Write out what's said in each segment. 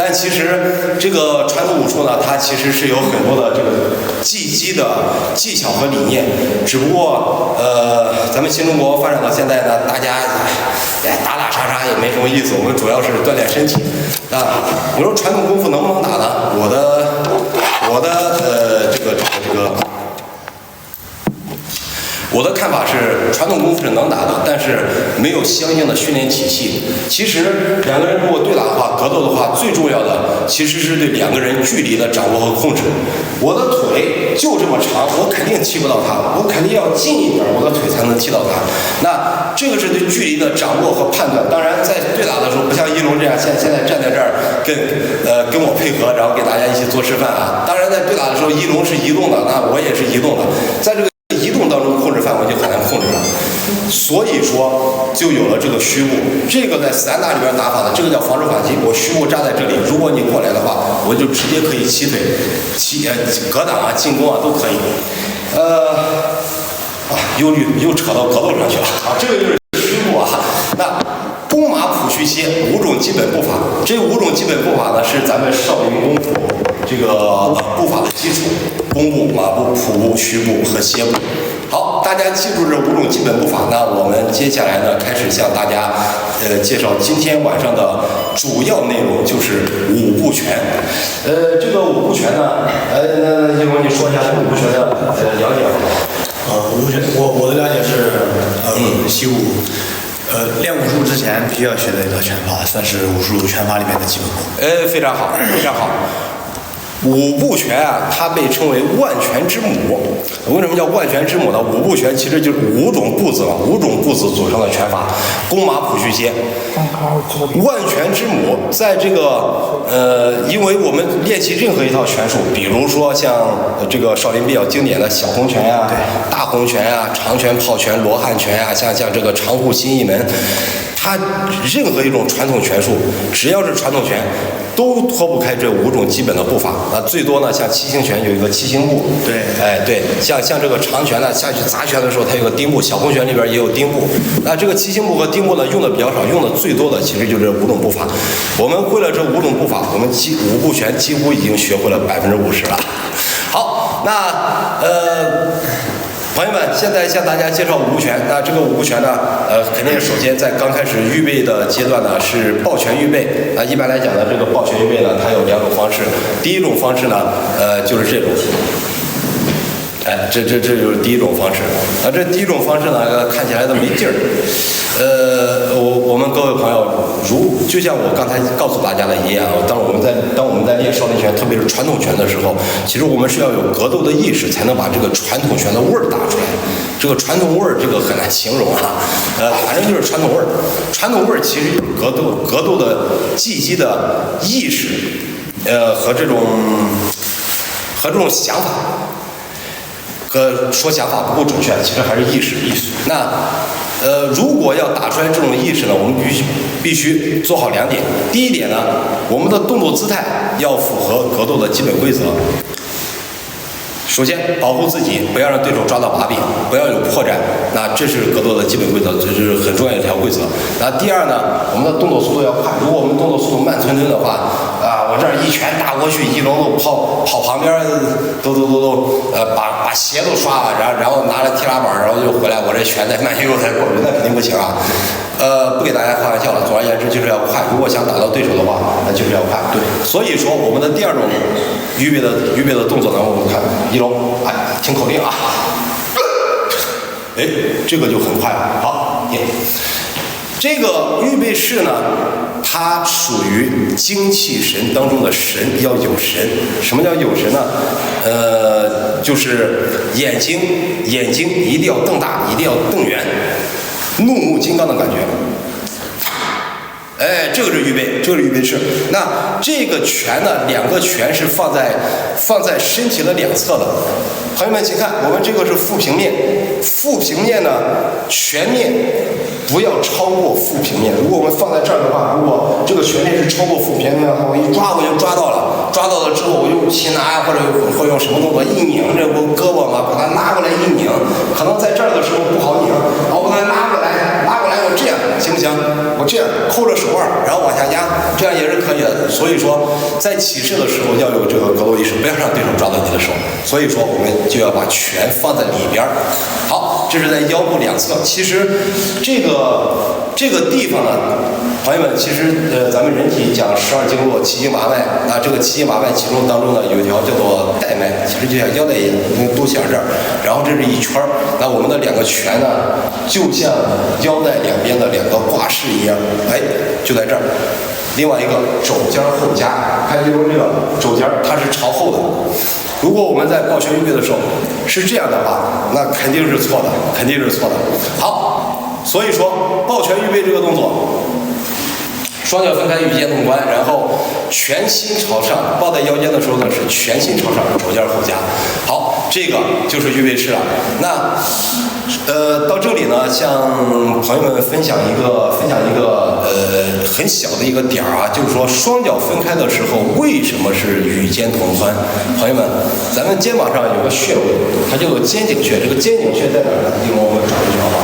但其实这个传统武术呢，它其实是有很多的这个技击的技巧和理念，只不过咱们新中国发展到现在呢，大家打打杀杀也没什么意思，我们主要是锻炼身体啊。你说传统功夫能不能打呢？我的看法是，传统功夫是能打的，但是没有相应的训练体系。其实两个人如果对打的话，格斗的话，最重要的其实是对两个人距离的掌握和控制。我的腿就这么长，我肯定踢不到他，我肯定要近一点，我的腿才能踢到他。那这个是对距离的掌握和判断。当然，在对打的时候，不像一龙这样，现在站在这儿跟我配合，然后给大家一起做示范啊。当然，在对打的时候，一龙是移动的，那我也是移动的，在这个移动当中控制范围就很难控制了，所以说就有了这个虚步。这个在散打里边打法的，这个叫防守反击。我虚步扎在这里，如果你过来的话，我就直接可以起腿、格挡啊、进攻啊都可以。又扯到格斗上去了啊，这个就是虚步啊。那弓马谱虚歇5种基本步法，这5种基本步法呢是咱们少林功夫这个步法的基础：弓步、马步、谱步、虚步和歇步。好，大家记住这5种基本步法。那我们接下来呢，开始向大家介绍今天晚上的主要内容，就是五步拳。这个五步拳呢，那一龙你说一下这个五步拳的了解吧。五步拳，我的了解是，习武。练武术之前必须要学的一个拳法，算是武术拳法里面的基本功。非常好，非常好。五步拳啊，它被称为万拳之母。为什么叫万拳之母呢？五步拳其实就是5种步子嘛，5种步子组成的拳法：弓马谱虚歇。万拳之母，在这个因为我们练习任何一套拳术，比如说像这个少林比较经典的小红拳呀、大红拳呀、长拳、炮拳、罗汉拳呀，像这个长护心一门，它任何一种传统拳术，只要是传统拳，都脱不开这5种基本的步法。那最多呢，像七星拳有一个七星步，对，像这个长拳呢，下去砸拳的时候，它有个钉步，小红拳里边也有钉步。那这个七星步和钉步呢，用的比较少，用的最多的其实就是这5种步法。我们会了这5种步法，我们五步拳几乎已经学会了50%了。好，那朋友们，现在向大家介绍五步拳。那这个五步拳呢，肯定首先在刚开始预备的阶段呢是抱拳预备。一般来讲呢，这个抱拳预备呢，它有2种方式。第一种方式呢，就是这种。这就是第一种方式。这第一种方式呢，看起来都没劲儿。我们各位朋友，就像我刚才告诉大家的一样，当我们在练少林拳，特别是传统拳的时候，其实我们是要有格斗的意识，才能把这个传统拳的味儿打出来。这个传统味儿，这个很难形容啊。反正就是传统味儿。传统味儿其实有格斗的技击的意识，和这种想法。说想法不够准确，其实还是意识。那如果要打出来这种意识呢，我们必须做好2点。第一点呢，我们的动作姿态要符合格斗的基本规则。首先，保护自己，不要让对手抓到把柄，不要有破绽。那这是格斗的基本规则，这是很重要的一条规则。那第二呢，我们的动作速度要快。如果我们动作速度慢吞吞的话，我这儿一拳打过去，一龙都跑旁边，都把鞋都刷了，然后拿着踢拉板，然后就回来，我这拳再慢悠悠才过去，那肯定不行啊。不给大家开玩笑了，总而言之就是要快。如果想打到对手的话，那就是要快。对，所以说我们的第2种预备的动作呢，我们看一龙，听口令啊，这个就很快了。好，这个预备式呢，它属于精气神当中的神，要有神。什么叫有神呢？就是眼睛一定要瞪大，一定要瞪圆，怒目金刚的感觉。这个是预备式。那这个拳呢，2个拳是放在身体的2侧的。朋友们，请看，我们这个是腹平面，腹平面呢，拳面不要超过腹平面。如果我们放在这儿的话，如果这个拳面是超过腹平面的话，我一抓我就抓到了，抓到了之后我用擒拿呀，或者用什么动作一拧这不胳膊嘛，把它拉过来一拧，可能在这儿的时候不好拧，然后把它拉过来我这样行不行？我这样扣着手腕，然后往下压，这样也是可以的。所以说，在起势的时候要有这个格斗意识，不要让对手抓到你的手。所以说，我们就要把拳放在里边。好，这是在腰部两侧。其实这个地方呢，朋友们，其实咱们人体讲12经络、7经八脉啊，这个7经八脉其中当中呢有一条叫做带脉，其实就像腰带一样，都像这儿，然后这是一圈儿。那我们的两个拳呢，就像腰带两边的两个挂饰一样，哎，就在这儿。另外一个肘尖后夹，看这个肘尖它是朝后的。如果我们在抱拳预备的时候是这样的话，那肯定是错的，肯定是错的。好，所以说抱拳预备这个动作，双脚分开，与肩同宽，然后全心朝上，抱在腰间的时候呢是全心朝上，肘尖后夹。好，这个就是预备式了。那到这里呢，向朋友们分享一个很小的一个点儿啊，就是说双脚分开的时候为什么是与肩同宽？朋友们，咱们肩膀上有个穴位，它叫做肩井穴。这个肩井穴在哪儿呢？一会儿我们找一找吧。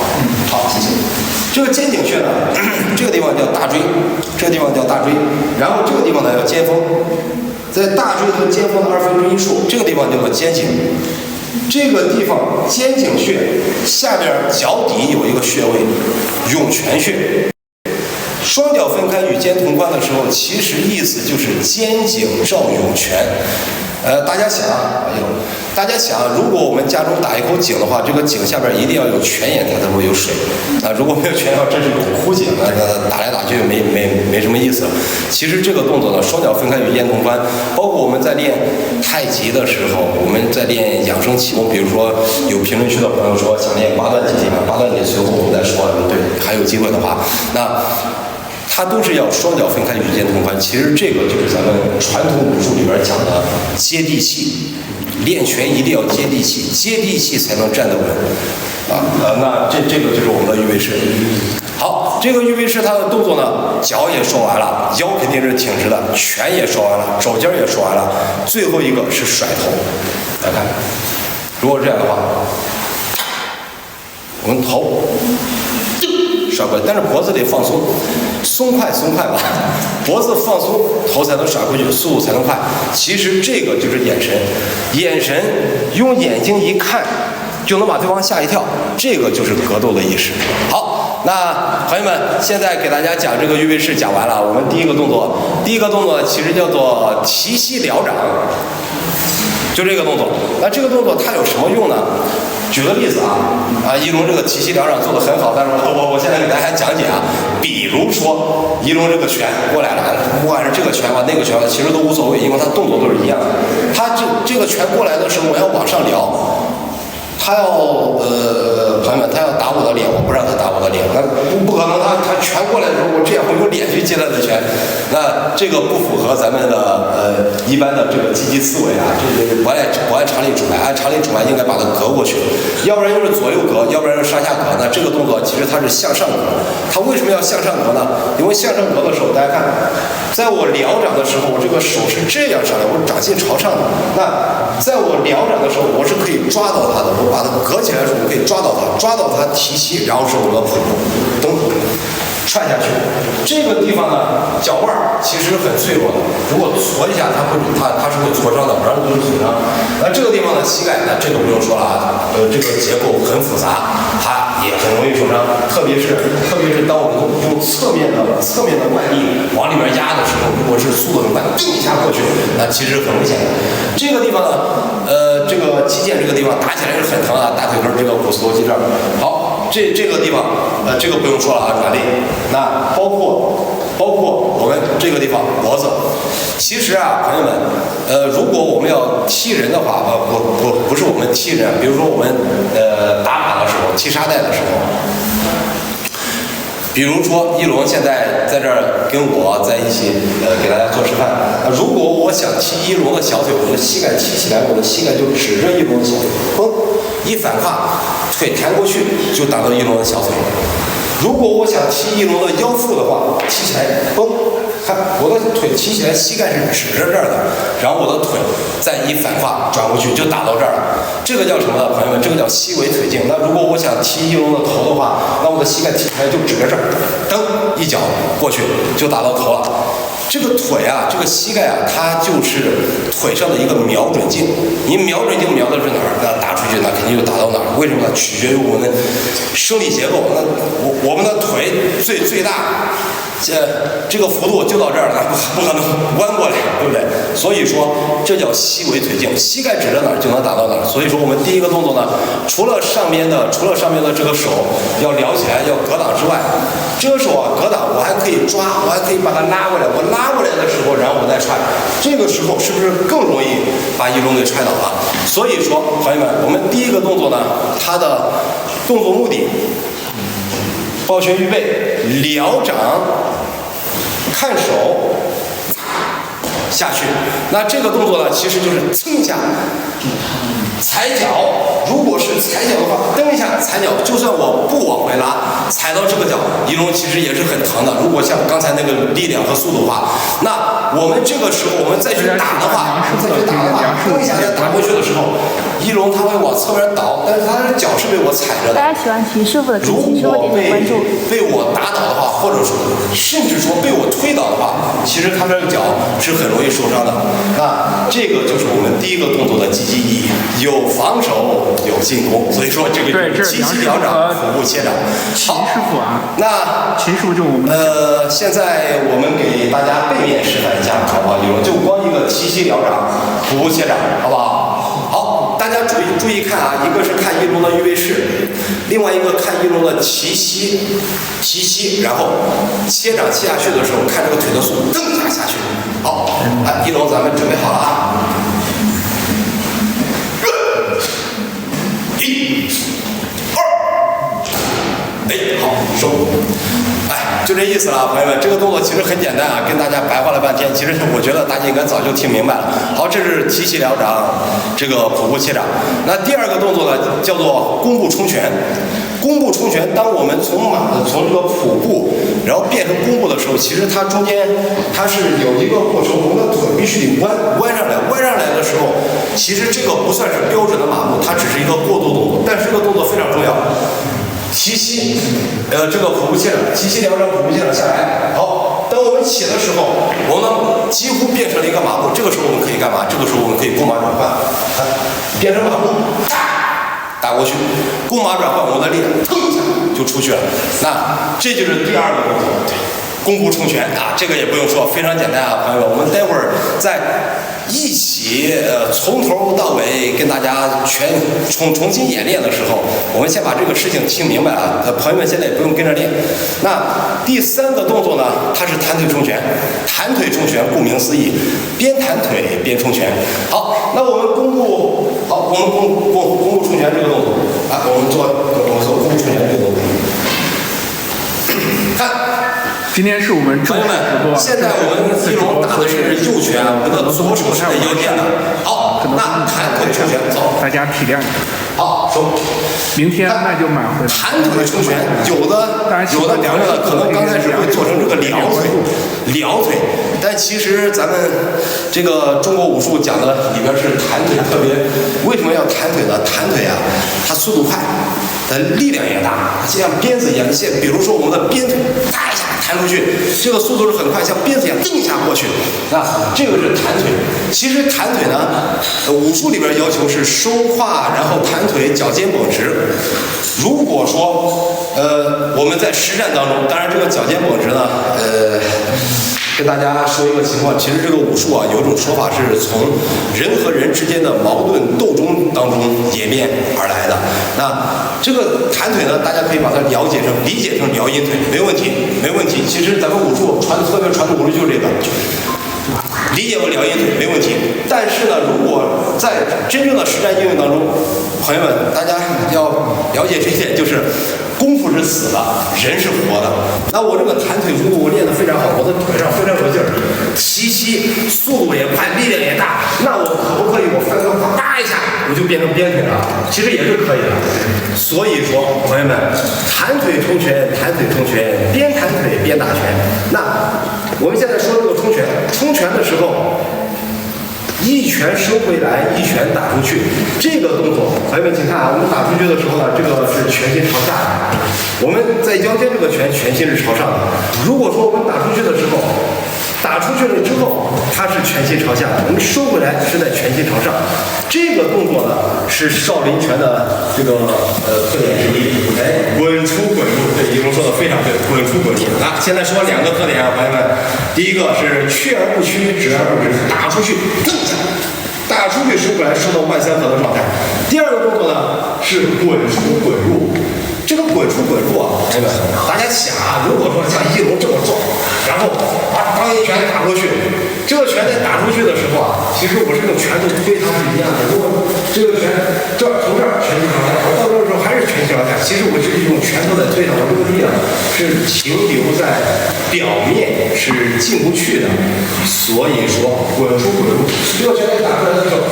好，谢谢。这个肩井穴呢，这个地方叫大椎，这个地方叫大椎，然后这个地方呢叫肩峰，在大椎和肩峰的1/2处，这个地方叫做肩颈。这个地方肩颈穴下边脚底有一个穴位，涌泉穴。双脚分开与肩同宽的时候，其实意思就是肩颈照涌泉。大家想啊，大家想，如果我们家中打一口井的话，这个井下边一定要有泉眼，它才会有水。啊，如果没有泉眼，这是一口枯井，那打来打去没什么意思。其实这个动作呢，双脚分开与肩同宽，包括我们在练太极的时候，我们在练养生气功，比如说有评论区的朋友说想练八段锦八段锦随后我们再说，对，还有机会的话，那。它都是要双脚分开与肩同宽，其实这个就是咱们传统武术里边讲的接地气，练拳一定要接地气，接地气才能站得稳那这个就是我们的预备式。好，这个预备式它的动作呢，脚也说完了，腰肯定是挺直的，拳也说完了，肘尖也说完了，最后一个是甩头。来看，如果这样的话，我们头甩过来，但是脖子得放松，松快吧，脖子放松，头才能甩回去，速度才能快。其实这个就是眼神，用眼睛一看就能把对方吓一跳，这个就是格斗的意识。好，那朋友们，现在给大家讲这个预备式讲完了，我们第一个动作其实叫做提膝疗掌，就这个动作。那这个动作它有什么用呢？举个例子一龙这个提膝疗掌做得很好，但是我现在给大家讲解啊。比如说一龙这个拳过来了，不管是这个拳吧那个拳吧，其实都无所谓，因为它动作都是一样的。他这个拳过来的时候，我要往上撩，他要朋友们，他要打我的脸，我不让他打我的脸，那不可能，他拳过来的时候，我这样会用脸去接他的拳，那这个不符合咱们的一般的这个积极思维啊，这个不按常理出牌，按常理出牌应该把它隔过去，要不然就是左右隔，要不然就是上下隔。那这个动作其实它是向上隔，它为什么要向上隔呢？因为向上隔的时候，大家看，在我疗掌的时候，我这个手是这样上来，我掌心朝上的，那在我疗掌的时候，我是可以抓到它的，我把它隔起来的时候，我可以抓到它提膝，然后是我的腹部，蹬踹下去。这个地方呢，脚腕其实很脆弱的，如果搓一下，它是会挫伤的，不然就是损伤。那这个地方的膝盖呢，这个不用说了啊，这个结构很复杂，它也很容易受伤，特别是当我们用侧面的外力往里面压的时候，如果是速度很快，叮一下过去，那其实很危险的。这个地方呢，这个肌腱这个地方打起来是很疼啊，大腿根这个股四头肌这儿。好，这个地方，这个不用说了啊，软肋。那包括我们这个地方脖子。其实啊，朋友们，如果我们要踢人的话，不是我们踢人，比如说我们打靶的时候，踢沙袋的时候。比如说一龙现在在这儿跟我在一起，给大家做示范。如果我想踢一龙的小腿，我的膝盖提起来，我的膝盖就指着一龙的小腿，嘣，一反胯，腿弹过去就打到一龙的小腿。如果我想踢一龙的腰腹的话，踢起来，嘣，看我的腿提起来，膝盖是指着这儿的，然后我的腿再一反胯转过去就打到这儿了。这个叫什么呢，朋友们？这个叫膝围腿劲。那如果我想踢一龙的头的话，那我的膝盖提起来就指着这儿，蹬一脚过去就打到头了。这个腿啊，这个膝盖啊，它就是腿上的一个瞄准镜。你瞄准镜瞄的是哪儿，那打出去那肯定就打到哪儿。为什么呢？取决于我们生理结构。那我们的腿最大，这个幅度就到这儿了，不可能弯过来，对不对？所以说这叫膝围腿镜，膝盖指着哪儿就能打到哪儿。所以说我们第一个动作呢，除了上面的这个手要撩起来要格挡之外，这个手啊格挡我还可以抓，我还可以把它拉过来。我拉过来的时候，然后我再踹，这个时候是不是更容易把一龙给踹倒了？所以说，朋友们，我们第一个动作呢，它的动作目的，抱拳预备，撩掌，看手，下去。那这个动作呢，其实就是蹭一下，踩脚。如果是踩脚的话，蹬一下踩脚，就算我不往回拉，踩到这个脚，一龙其实也是很疼的。如果像刚才那个力量和速度的话，那我们这个时候我们再去打的话，蹬一下再打过去的时候，一龙它会往侧边倒，但是它的脚是被我踩着的。大家喜欢秦师傅的，请秦师傅点点关注。被我打倒的话，或者说甚至说被我推倒的话，其实他的脚是很容易受伤的。那这个就是我们第一个动作的积极意义，有防守，有进攻。所以说这个七膝撩掌、腹部切掌。秦师傅啊，那秦师傅就我们现在我们给大家背面示范一下，好不好？就光一个七膝撩掌、腹部切掌，好不好？好，大家注意看啊，一个是看一龙的预备式，另外一个看一龙的齐膝，然后切掌切下去的时候，看这个腿的速度，蹬一下下去。好，一龙咱们准备好了啊！一、二，好，收。就这意思了，朋友们，这个动作其实很简单啊，跟大家白话了半天，其实我觉得大家应该早就听明白了。好，这是提膝撩掌，这个腹部切掌。那第二个动作呢，叫做弓步冲拳。弓步冲拳，当我们从这个腹部，然后变成弓步的时候，其实它中间它是有一个过程，我们的腿必须得弯上来。弯上来的时候，其实这个不算是标准的马步，它只是一个过渡动作，但是这个动作非常重要。提膝，这个腹部切掌，提膝撩掌，腹部切掌下来。好，当我们起的时候，我们几乎变成了一个马步。这个时候我们可以干嘛？这个时候我们可以弓马转换，变成马步，打过去，弓马转换，我们的力量腾一下就出去了。那这就是第二个动作，弓步冲拳啊，这个也不用说，非常简单啊，朋友们，我们待会儿再一起从头到尾跟大家重新演练的时候，我们先把这个事情听明白了。朋友们现在也不用跟着练。那第三个动作呢，它是弹腿冲拳。弹腿冲拳顾名思义，边弹腿边冲拳。好，那我们弓步冲拳这个动作啊，我们做弓步冲拳这个动作。看。今天是我们朋友们，现在我们一龙打的是右拳，我们的左手是在腰间的。好，那弹腿冲拳走，大家体谅一下。好，收。明天那就买回来。弹腿冲拳，有的朋友呢，可能刚开始会做成这个撩腿，但其实咱们这个中国武术讲的里边是弹腿特别。为什么要弹腿呢？弹腿啊，它速度快，它力量也大，就像鞭子一样。比如说我们的鞭腿，哒一下弹出去，这个速度是很快，像鞭子一样蹬一下过去。那这个是弹腿。其实弹腿呢，武术里边要求是收胯，然后弹腿，脚尖绷直。如果说我们在实战当中，当然这个脚尖绷直呢，跟大家说一个情况，其实这个武术啊，有一种说法是从人和人之间的矛盾斗争当中演变而来的。那这个弹腿呢，大家可以把它理解成撩阴腿，没问题。其实咱们武术特别传统武术就是这个。理解为撩阴腿没问题，但是呢，如果在真正的实战应用当中，朋友们，大家要了解这一点，就是功夫是死的，人是活的。那我这个弹腿如果我练得非常好，我的腿上非常有劲儿，提膝速度也快，力量也大，那我可不可以我翻个啪一下我就变成鞭腿了？其实也是可以的。所以说，朋友们，弹腿冲拳，弹腿冲拳，边弹腿边打拳。那我们现在说这个冲拳，冲拳的时候。一拳收回来，一拳打出去，这个动作，朋友们请看啊，我们打出去的时候呢，这个是拳心朝下的，我们在腰间这个拳心是朝上的。如果说我们打出去的时候，打出去了之后，它是拳心朝下，我们收回来是在拳心朝上。这个动作呢是少林拳的这个特点之一。哎，滚出滚入，对，一龙说的非常对，滚出滚入。那现在说两个特点啊，朋友们，第一个是屈而不屈，直而不直，打出去正下，打出去收回来，收到万三合的状态。第二个动作呢是滚出滚入。这个滚出滚入啊，这个大家想啊，如果说像一龙这么壮，然后当一拳打过去，这个拳在打出去的时候啊，其实我是用拳头推它是一样的。如果这个拳从这儿拳心朝下，我到这儿的时候还是拳心朝下，其实我是用拳头在推它，我这个力量是停留在表面，是进不去的。所以说滚出滚入，这个拳头打出来的时候。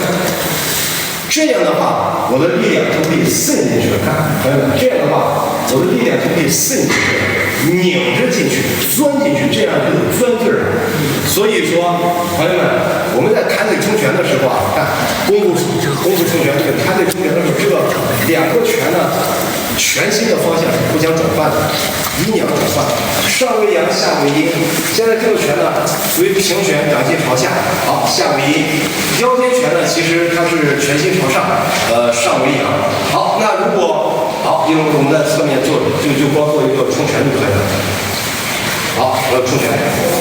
这样的话，我的力量就可以渗进去了。看，朋友们，这样的话，我的力量就可以渗进去，拧着进去，钻进去，这样就有钻劲儿。所以说，朋友们，我们在弹腿冲拳的时候啊，看功夫冲拳，这个弹腿冲拳的时候，这个两个拳呢，拳心的方向是互相转换的，阴阳转换，上为阳，下为阴。现在这个拳呢，属于平拳，掌心朝下，好，下为阴。腰间拳呢，其实它是拳心朝上，上为阳。好，那如果好，因为我们在侧面做，就光做一个冲拳就可以了。好，冲拳，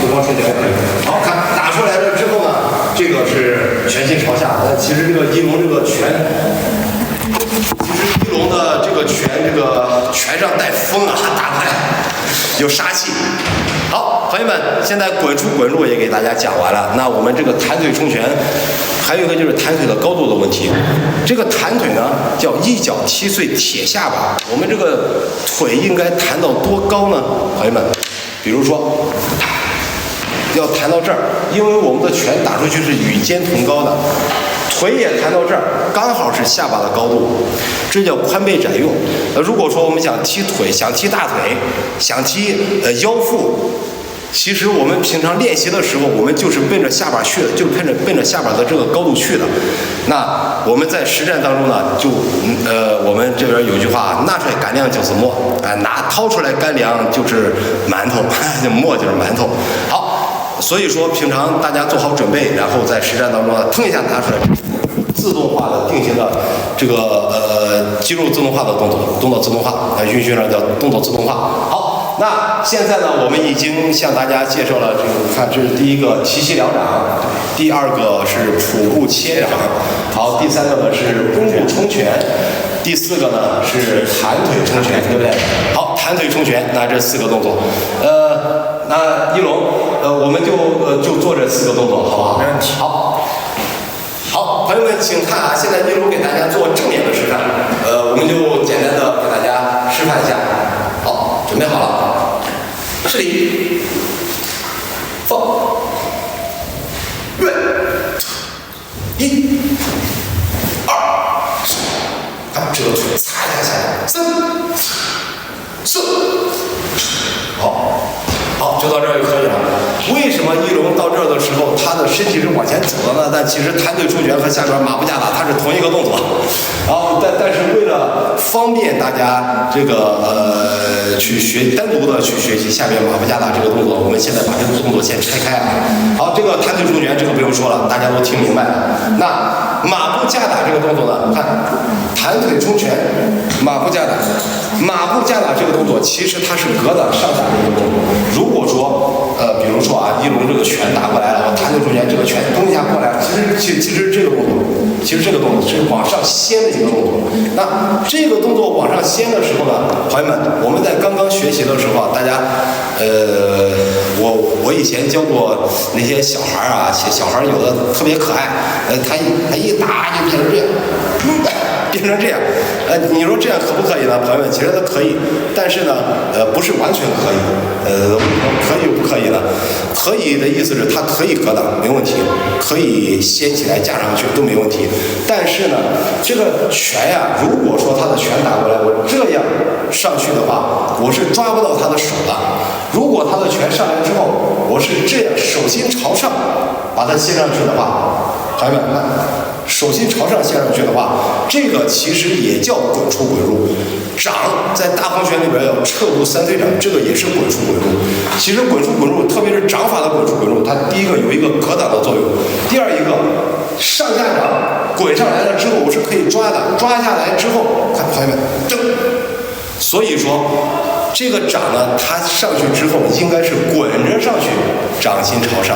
就光冲拳就可以。好看，打出来了之后呢，这个是拳心朝下。其实这个一龙这个拳。其实一龙的这个拳，这个拳上带风啊，打出来有杀气。好，朋友们，现在滚出滚入也给大家讲完了。那我们这个弹腿冲拳，还有一个就是弹腿的高度的问题。这个弹腿呢，叫一脚踢碎铁下巴。我们这个腿应该弹到多高呢？朋友们，比如说。要弹到这儿，因为我们的拳打出去是与肩同高的，腿也弹到这儿，刚好是下巴的高度，这叫宽背窄用。如果说我们想踢腿，想踢大腿，想踢腰腹，其实我们平常练习的时候，我们就是奔着下巴去的，就奔着下巴的这个高度去的。那我们在实战当中呢，就我们这边有句话，拿出来干粮就是馍，掏出来干粮就是馒头，馍就是馒头。好。所以说，平常大家做好准备，然后在实战当中呢，腾一下拿出来，自动化的定型的这个肌肉自动化的动作自动化，允许上叫动作自动化。好，那现在呢，我们已经向大家介绍了这个，看这是第一个提膝两掌，第二个是腹部切掌，好，第三个呢是弓步冲拳，第四个呢是弹腿冲拳，对不对？好，弹腿冲拳，那这四个动作，那一龙，我们就做这四个动作，好不好？没问题。好，朋友们，请看啊！现在一龙给大家做正面的示范，我们就简单的给大家示范一下。好，准备好了，施礼，放，对，一、二，啊，这个腿擦一下下来，三、四，好。好，就到这儿就可以了。为什么一龙到这儿的时候，他的身体是往前走的呢？但其实弹腿冲拳和下边马步架打，它是同一个动作。然后，但是为了方便大家这个去单独的去学习下边马步架打这个动作，我们现在把这个动作先拆开。好，这个弹腿冲拳这个不用说了，大家都听明白了。那马步架打这个动作呢？看，弹腿冲拳，马步架打，马步架打这个动作其实它是格挡上下的一个动作。如果说比如说啊，一龙这个拳打过来了，我弹腿冲拳这个拳咚一下过来了，其实这个动作，是往上掀的一个动作。那这个动作往上掀的时候呢，朋友们，我们在刚刚学习的时候啊，大家我以前教过那些小孩啊，小孩有的特别可爱，他一打就变成这样，变成这样，你说这样可不可以呢？朋友们，其实它可以，但是呢，不是完全可以，可以不可以呢？可以的意思是它可以格挡，没问题，可以掀起来架上去都没问题，但是呢，这个拳呀，如果说他的拳打过来，我这样上去的话，我是抓不到他的手的。如果他的拳上来之后，我是这样手心朝上把它掀上去的话，朋友们看，手心朝上掀上去的话，这个其实也叫滚出滚入。掌在大方拳里边要撤入三推掌，这个也是滚出滚入。其实滚出滚入，特别是掌法的滚出滚入，它第一个有一个格挡的作用，第二一个上下掌滚上来了之后，我是可以抓的，抓下来之后，看朋友们，正。所以说，这个掌呢，它上去之后应该是滚着上去，掌心朝上，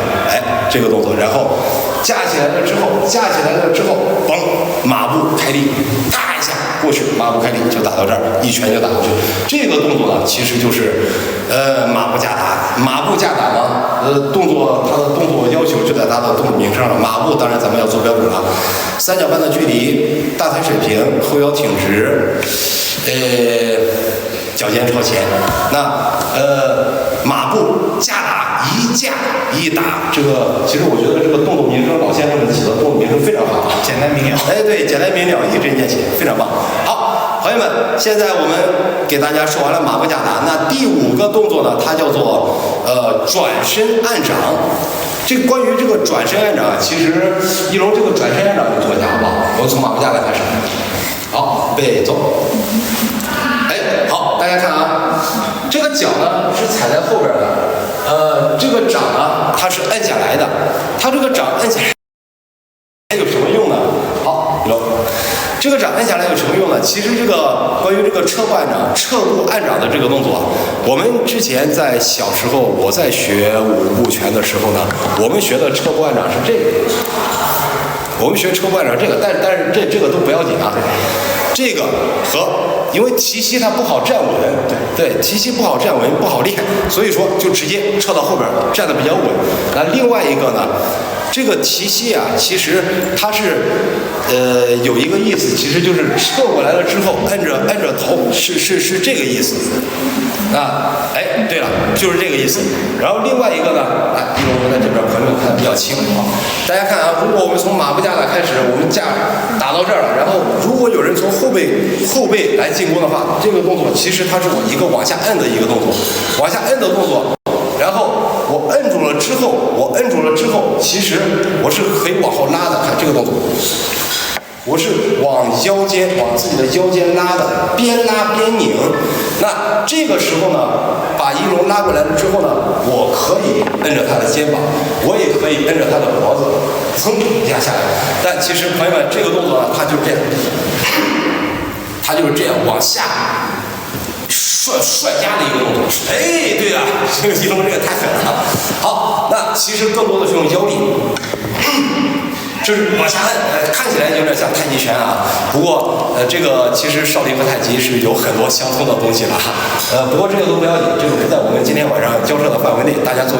这个动作，然后架起来了之后，嘣，马步开立，咔一下过去，马步开立就打到这儿，一拳就打过去。这个动作呢，其实就是马步架打。马步架打呢，动作它的动作要求就在它的动作名称上。马步当然咱们要做标准了，三脚半的距离，大腿水平，后腰挺直。脚尖朝前，那马步架打，一架一打，这个其实我觉得这个动作名称老先生们起的动作名称非常好，简单明了。对，简单明了，一针见血，非常棒。好，朋友们，现在我们给大家说完了马步架打，那第5个动作呢，它叫做转身按掌。这关于这个转身按掌，其实一龙这个转身按掌你做一下好不好？我从马步架来开始。好，预备走。好，大家看啊，这个脚呢是踩在后边的，这个掌呢它是按下来的，它这个掌按下来有什么用呢？好，这个掌按下来有什么用呢？其实这个关于这个撤步按掌、撤步按掌的这个动作，我们之前在小时候我在学5步拳的时候呢，我们学的撤步按掌是这个。我们学撤步按掌这个，但是这个都不要紧啊。这个和因为提膝它不好站稳，对，提膝不好站稳，不好练，所以说就直接撤到后边站得比较稳。那另外一个呢，这个提膝啊，其实它是有一个意思，其实就是撤过来了之后按着头，是这个意思。对了，就是这个意思。然后另外一个呢，一龙在这边朋友们看得比较清啊。大家看啊，如果我们从马步架打开始，我们架打到这儿了，然后如果有人从后背来进攻的话，这个动作其实它是我一个往下摁的一个动作，往下摁的动作。然后我摁住了之后，其实我是可以往后拉的，看这个动作。我是往自己的腰间拉的，边拉边拧。那这个时候呢，把一龙拉过来了之后呢，我可以摁着他的肩膀，我也可以摁着他的脖子，噌一下下来。但其实朋友们，这个动作呢，它就是这样，它就是这样往下摔压的一个动作。对了，这个一龙这个太狠了。好，那其实更多的是用腰力。就是往下摁，看起来有点像太极拳啊。不过，这个其实少林和太极是有很多相通的东西的。不过这个都不要紧，这个不在我们今天晚上教授的范围内，大家作为